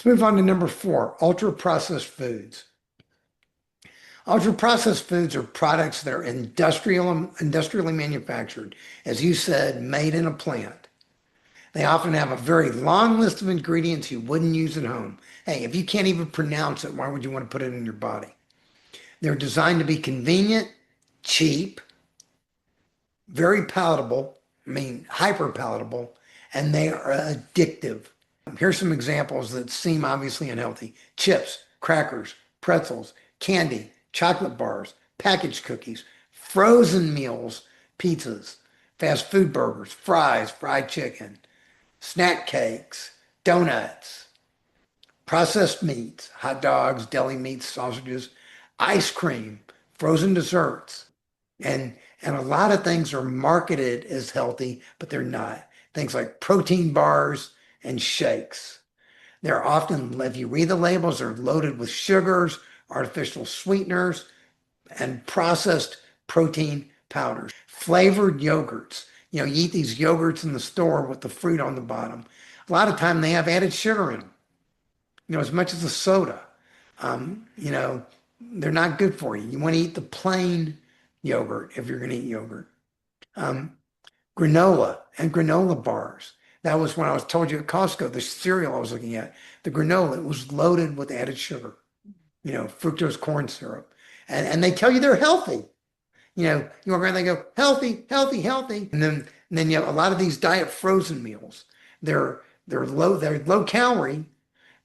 Let's move on to number four, ultra-processed foods. Ultra-processed foods are products that are industrially manufactured, as you said, made in a plant. They often have a very long list of ingredients you wouldn't use at home. Hey, if you can't even pronounce it, why would you want to put it in your body? They're designed to be convenient, cheap, very palatable, hyper palatable, and they are addictive. Here's some examples that seem obviously unhealthy: chips, crackers, pretzels, candy, chocolate bars, packaged cookies, frozen meals, pizzas, fast food burgers, fries, fried chicken, snack cakes, donuts, processed meats, hot dogs, deli meats, sausages, ice cream, frozen desserts. And a lot of things are marketed as healthy, but they're not. Things like protein bars and shakes. They're often, if you read the labels, they're loaded with sugars, artificial sweeteners, and processed protein powders. Flavored yogurts. You eat these yogurts in the store with the fruit on the bottom. A lot of time they have added sugar in them, as much as a soda. They're not good for you. You want to eat the plain yogurt if you're going to eat yogurt. Um, Granola and granola bars. That was when I was told you at Costco, the cereal I was looking at, the granola, it was loaded with added sugar, fructose corn syrup. And they tell you they're healthy. You walk around, they go, healthy, healthy, healthy. And then you have a lot of these diet frozen meals. They're low calorie,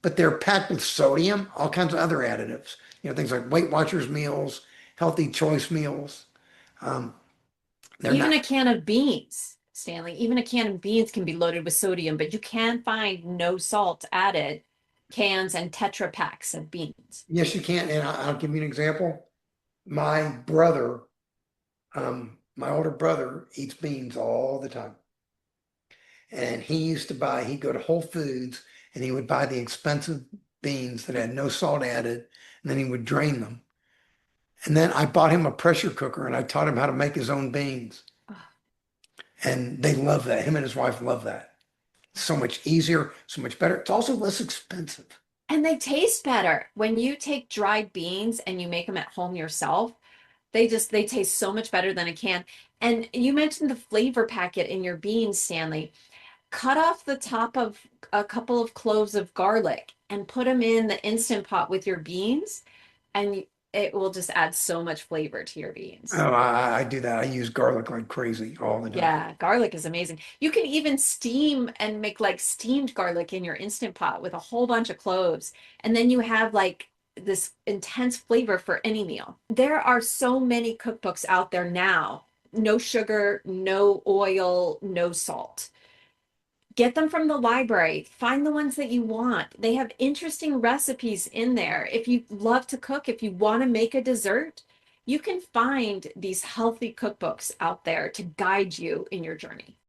but they're packed with sodium, all kinds of other additives. Things like Weight Watchers meals, healthy choice meals. Um, they're Even not. a can of beans, Stanley, even a can of beans can be loaded with sodium, but you can find no salt added cans and Tetra packs of beans. Yes, you can. And I'll give you an example. My brother, my older brother eats beans all the time. And he'd go to Whole Foods and he would buy the expensive beans that had no salt added, and then he would drain them. And then I bought him a pressure cooker and I taught him how to make his own beans. And they love that. Him and his wife love that. So much easier, so much better. It's also less expensive. And they taste better. When you take dried beans and you make them at home yourself, they taste so much better than a can. And you mentioned the flavor packet in your beans, Stanley. Cut off the top of a couple of cloves of garlic and put them in the Instant Pot with your beans, and it will just add so much flavor to your beans. Oh, I do that. I use garlic like crazy all the time. Yeah, garlic is amazing. You can even steam and make like steamed garlic in your Instant Pot with a whole bunch of cloves. And then you have like this intense flavor for any meal. There are so many cookbooks out there now. No sugar, no oil, no salt. Get them from the library. Find the ones that you want. They have interesting recipes in there. If you love to cook, if you want to make a dessert, you can find these healthy cookbooks out there to guide you in your journey.